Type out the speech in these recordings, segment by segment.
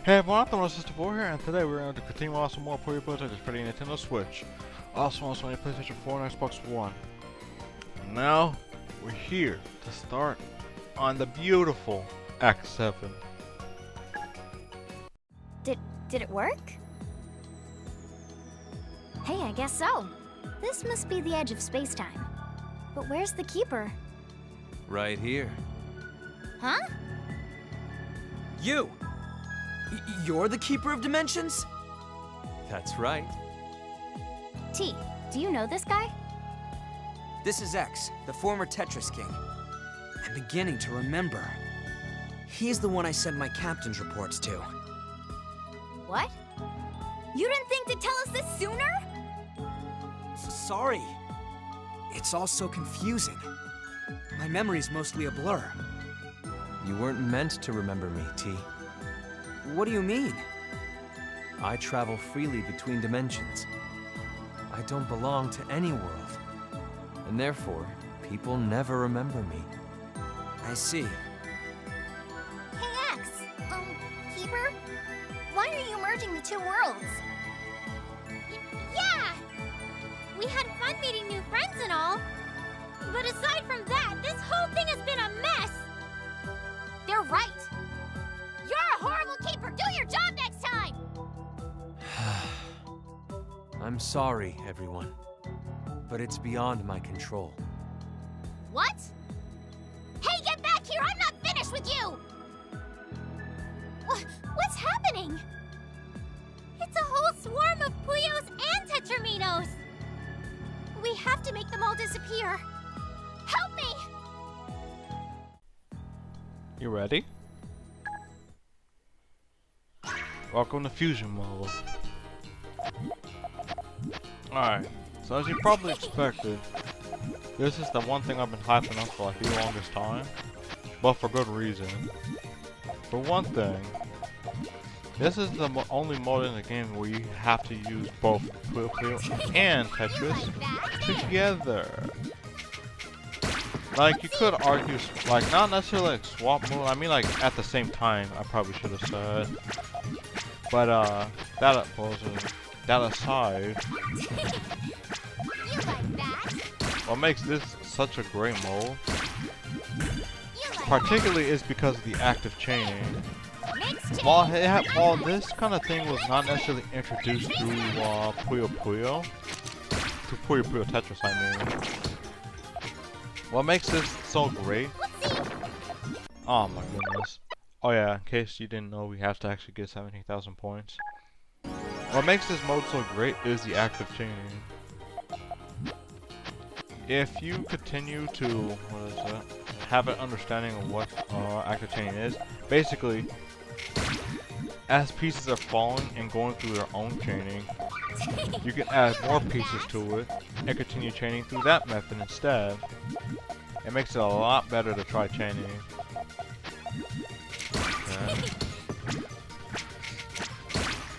Hey everyone, Anthon-patapon here, and today we're going to continue on some more Puyo Puyo Tetris for the Nintendo Switch. Also on the PlayStation 4 and Xbox One. And now, we're here to start on the beautiful Act 7. Did it work? Hey, I guess so. This must be the edge of spacetime. But where's the keeper? Right here. Huh? You! You're the Keeper of Dimensions? That's right. T, do you know this guy? This is X, the former Tetris King. I'm beginning to remember. He's the one I sent my captain's reports to. What? You didn't think to tell us this sooner? Sorry. It's all so confusing. My memory's mostly a blur. You weren't meant to remember me, T. What do you mean? I travel freely between dimensions. I don't belong to any world. And therefore, people never remember me. I see. Hey, X. Keeper? Why are you merging the two worlds? Yeah! We had fun meeting new friends and all. But aside from that, this whole thing has been a mess! They're right! You're a horrible keeper! Do your job next time! I'm sorry, everyone. But it's beyond my control. What? Hey, get back here! I'm not finished with you! What's happening? It's a whole swarm of Puyos and Tetraminos! We have to make them all disappear. Help me! You ready? Welcome to Fusion Mode. Alright, so as you probably expected, this is the one thing I've been hyping up for like the longest time, but for good reason. For one thing, this is the only mode in the game where you have to use both Puyo Puyo and Tetris together. Like, you could argue, like, not necessarily like swap mode, I mean like at the same time, I probably should have said. But that aside, what makes this such a great mode, particularly is because of the active chaining. While this kind of thing was not necessarily introduced through Puyo Puyo, to Puyo Puyo Tetris I mean, what makes this so great? Oh my goodness. Oh yeah, in case you didn't know, we have to actually get 17,000 points. What makes this mode so great is the active chaining. If you continue to, have an understanding of what active chaining is, basically, as pieces are falling and going through their own chaining, you can add more pieces to it and continue chaining through that method instead. It makes it a lot better to try chaining. Okay.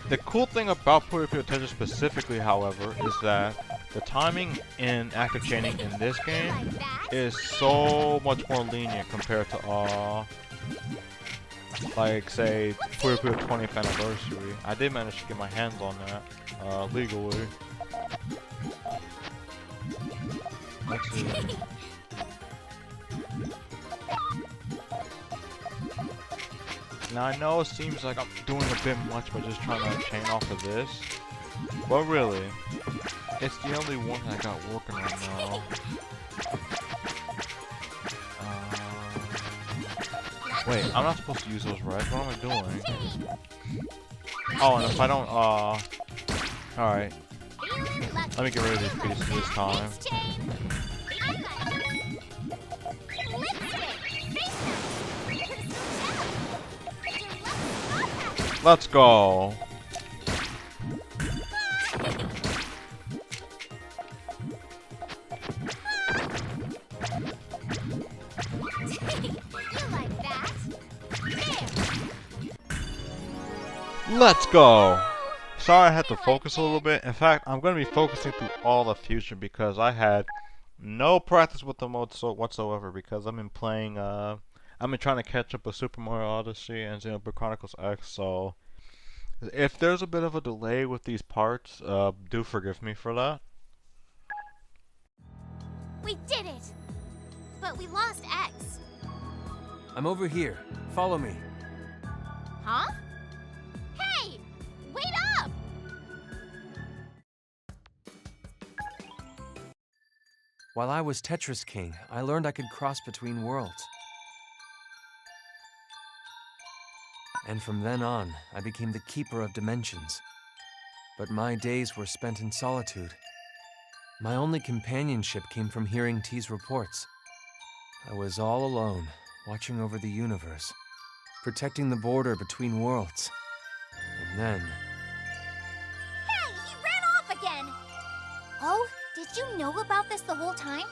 The cool thing about Puyo Puyo Tetris specifically, however, is that the timing in active chaining in this game is so much more lenient compared to like say Puyo Puyo 20th anniversary. I did manage to get my hands on that legally. Let's see. Now I know it seems like I'm doing a bit much by just trying to chain off of this, but really, it's the only one I got working right now. Wait, I'm not supposed to use those reds. What am I doing? Oh, and if I don't, alright. Let me get rid of these pieces this time. Let's go. Let's go. Sorry I had to focus a little bit. In fact, I'm going to be focusing through all the future because I had no practice with the mode whatsoever because I've been playing I've been trying to catch up with Super Mario Odyssey and Xenoblade Chronicles X, so If there's a bit of a delay with these parts, do forgive me for that. We did it! But we lost X. I'm over here. Follow me. Huh? Hey! Wait up! While I was Tetris King, I learned I could cross between worlds. And from then on, I became the Keeper of Dimensions. But my days were spent in solitude. My only companionship came from hearing T's reports. I was all alone, watching over the universe, protecting the border between worlds. And then... Hey, he ran off again! Oh, did you know about this the whole time?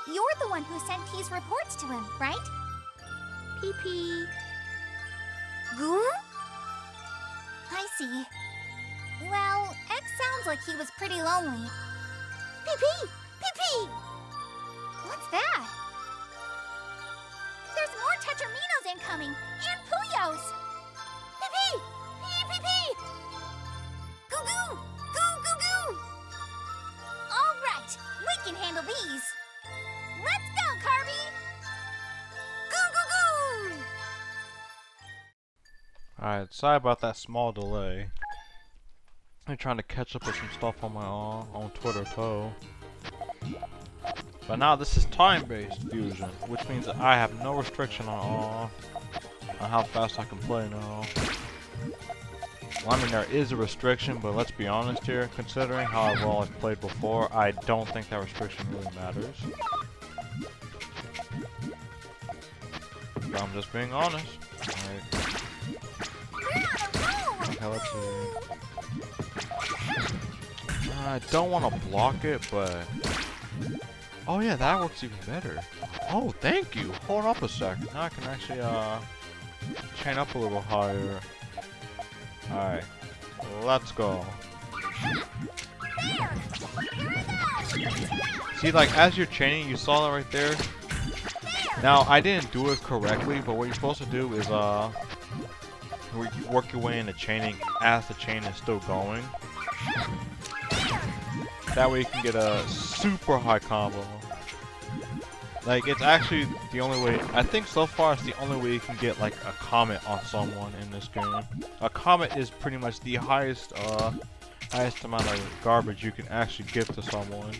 You're the one who sent T's reports to him, right? Pee-pee. Goo? I see. Well, X sounds like he was pretty lonely. Pee-pee! Pee-pee! What's that? There's more Tetraminos incoming, and Puyos! Pee-pee! Pee-pee-pee! Goo-goo! Goo-goo-goo! All right, we can handle these. Let's go, Kirby! Goo-goo-goo! Alright, sorry about that small delay. I'm trying to catch up with some stuff on my on Twitter too. But now this is time-based fusion, which means that I have no restriction on how fast I can play now. Well, I mean there is a restriction, but let's be honest here, considering how well I've played before, I don't think that restriction really matters. But I'm just being honest. Alright. Okay, let's see. I don't want to block it, but... Oh yeah, that works even better. Oh, thank you! Hold up a second. Now I can actually, chain up a little higher. Alright. Let's go. See, like, as you're chaining, you saw that right there? Now, I didn't do it correctly, but what you're supposed to do is, work your way into chaining as the chain is still going. That way you can get a super high combo. Like, it's actually the only way, I think so far it's the only way you can get like a comet on someone in this game. A comet is pretty much the highest amount of garbage you can actually give to someone.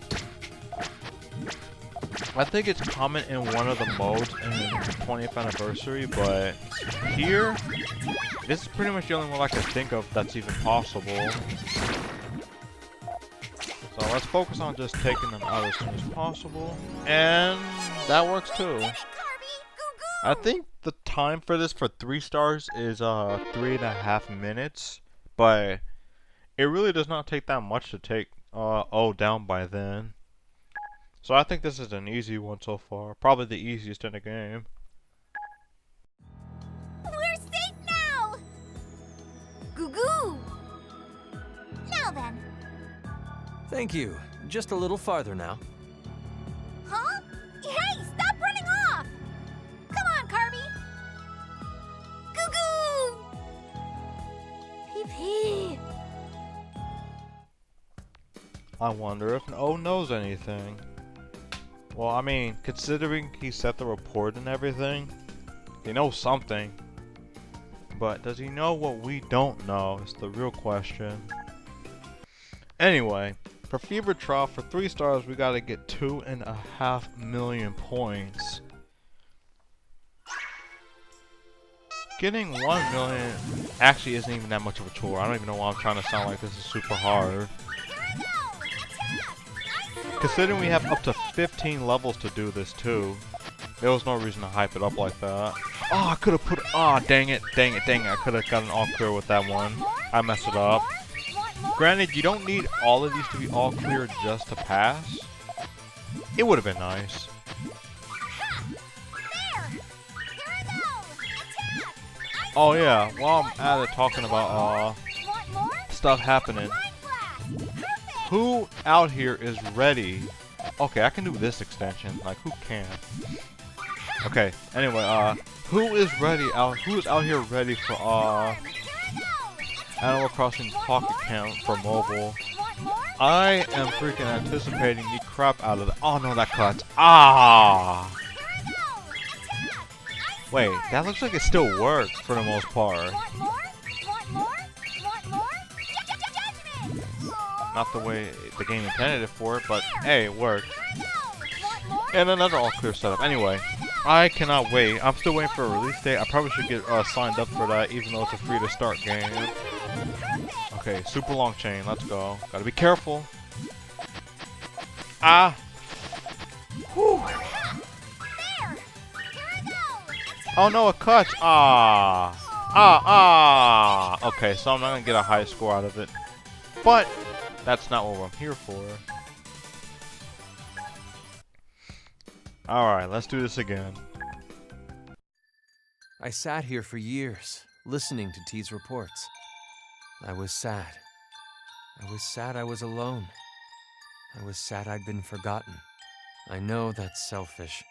I think it's common in one of the modes in the 20th anniversary, but here, this is pretty much the only one I can think of that's even possible. So let's focus on just taking them out as soon as possible. And that works too. I think the time for this for 3 stars is 3.5 minutes, but it really does not take that much to take O down by then. So I think this is an easy one so far. Probably the easiest in the game. We're safe now! Goo-goo! Now then. Thank you. Just a little farther now. Huh? Hey, stop running off! Come on, Kirby! Goo-goo! Pee-pee! I wonder if O knows anything. Well, I mean, considering he set the report and everything, he knows something. But does he know what we don't know is the real question. Anyway, for Fever Trough, for 3 stars, we gotta get 2.5 million points. Getting 1 million actually isn't even that much of a chore. I don't even know why I'm trying to sound like this is super hard. Considering we have up to 15 levels to do this too, there was no reason to hype it up like that. Oh, I could have put, oh, dang it. I could have gotten all clear with that one. I messed it up. Granted, you don't need all of these to be all clear just to pass. It would have been nice. Oh yeah, while I'm at it talking about stuff happening. Who out here is ready? Okay, I can do this extension. Like, who can? Okay, anyway, who is out here ready for, Animal Crossing Pocket Camp for mobile. Want more? I am freaking anticipating the crap out of it. Oh no, that cuts. Ah! Here I go! Attack! Wait, that looks like it still works for the most part. Want more? Want more? Want more? Judgment! Not the way the game intended it for, but hey, it worked. Here I go! Want more? And another all-clear setup. Anyway, I cannot wait. I'm still waiting for a release date. I probably should get signed up for that, even though it's a free-to-start game. Okay, super long chain. Let's go. Gotta be careful. Ah! Whew. There! Here I go! Oh no, it cuts. Ah! Ah! Okay, so I'm not gonna get a high score out of it. But that's not what I'm here for. Alright, let's do this again. I sat here for years, listening to T's reports. I was sad. I was sad I was alone. I was sad I'd been forgotten. I know that's selfish.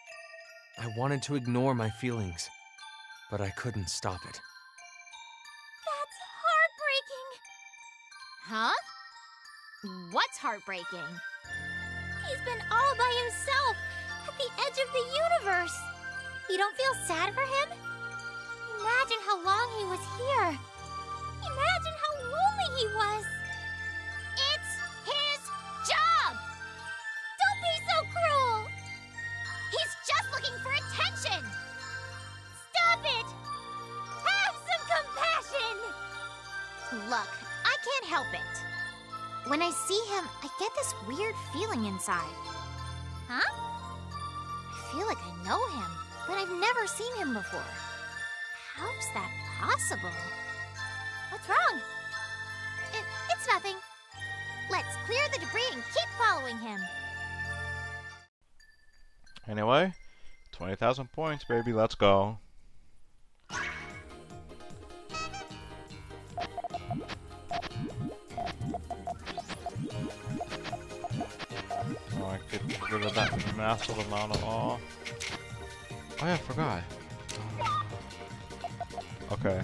I wanted to ignore my feelings, but I couldn't stop it. That's heartbreaking. Huh? What's heartbreaking? He's been all by himself, at the edge of the universe. You don't feel sad for him? Imagine how long he was here. Imagine how lonely he was. It's his job. Don't be so cruel. He's just looking for attention. Stop it. Have some compassion. Look, I can't help it. When I see him, I get this weird feeling inside. Huh? I feel like I know him, but I've never seen him before. How's that possible? What's wrong? It's nothing. Let's clear the debris and keep following him. Anyway, 20,000 points, baby. Let's go. Oh, I could get rid of that massive amount of awe. Oh yeah, I forgot. Okay.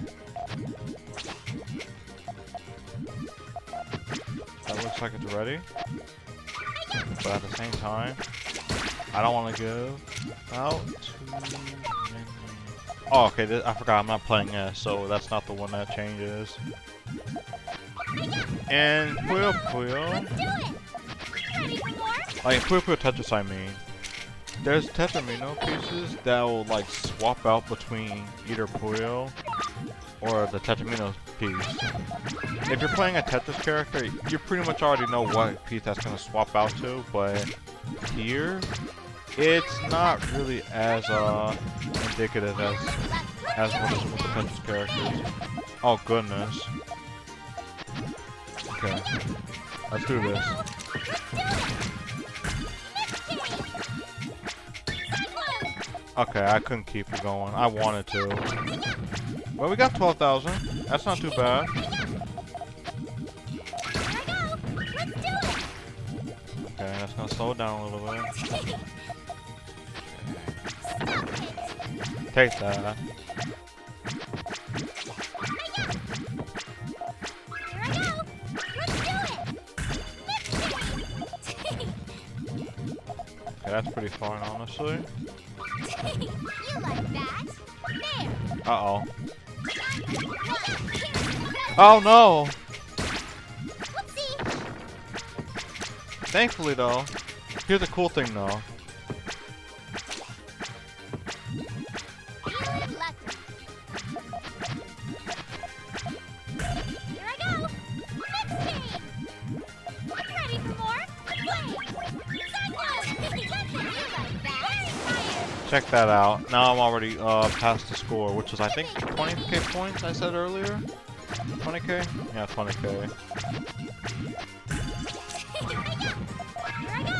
That looks like it's ready. But at the same time, I don't want to go out too many. Oh, okay. I forgot. I'm not playing this, so that's not the one that changes. And Puyo Puyo. Like Puyo Puyo Tetris, I mean. There's Tetramino pieces that will like swap out between either Puyo or the Tetramino piece. If you're playing a Tetris character, you pretty much already know what piece that's gonna swap out to, but here, it's not really as indicative as what is with the Tetris characters. Oh goodness. Okay, let's do this. Okay, I couldn't keep it going. I wanted to. Well, we got 12,000. That's not too bad. Okay, that's gonna slow it down a little bit. Take that. Okay, that's pretty fun, honestly. You like that? There. Uh-oh. Oh no! Whoopsie. Thankfully though, here's the cool thing though. Feeling lucky. Here I go. Next game. I'm ready for more. Play. Cyclone. You like that? Check that out. Now I'm already past the score, which is I think 20k points I said earlier. 20k? Yeah, 20k.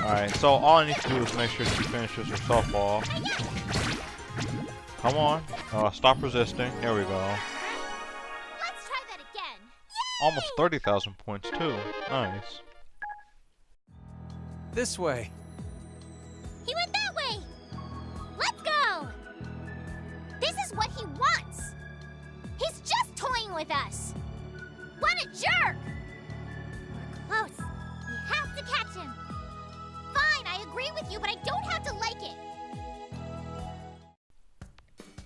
Alright, so all I need to do is make sure she finishes herself off. Come on. Stop resisting. There we go. Let's try that again. Almost 30,000 points too. Nice. This way. He went that way. Let's go. This is what he wants. He's just toying with us. Want a jerk! We're close. We have to catch him. Fine, I agree with you, but I don't have to like it.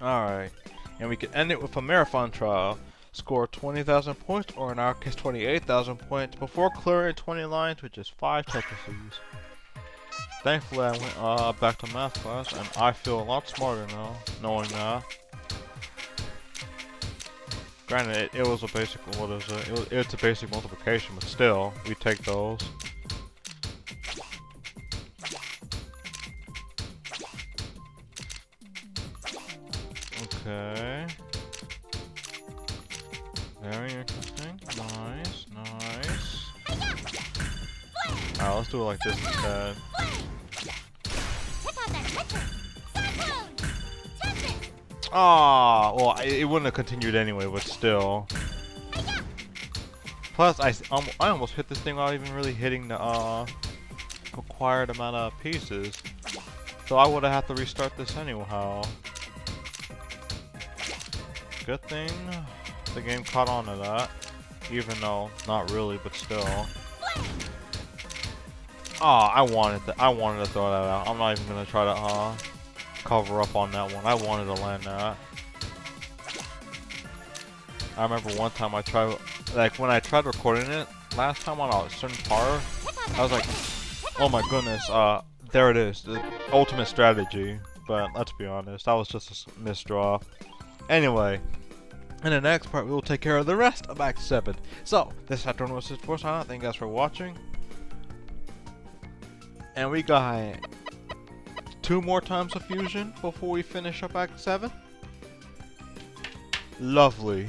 Alright, and we can end it with a marathon trial. Score 20,000 points, or in our case 28,000 points, before clearing 20 lines, which is 5 Tetrises. Thankfully I went back to math class, and I feel a lot smarter now, knowing that. Granted, it was a basic, what is it? It's a basic multiplication, but still, we take those. Okay. Very interesting. Nice, nice. Alright, let's do it like this instead. Ah, well, it wouldn't have continued anyway, but still. Plus, I almost hit this thing without even really hitting the required amount of pieces. So I would have had to restart this anyhow. Good thing the game caught on to that, even though not really, but still. Ah, I wanted to throw that out. I'm not even gonna try to cover up on that one. I wanted to land that. I remember one time I tried, like when I tried recording it last time on a certain part, I was like, oh my goodness, there it is, the ultimate strategy. But let's be honest, that was just a misdraw. Anyway, in the next part we will take care of the rest of Act 7. So, this is Anthon-patapon. Thank you guys for watching. And we got 2 more times of fusion before we finish up Act 7. Lovely.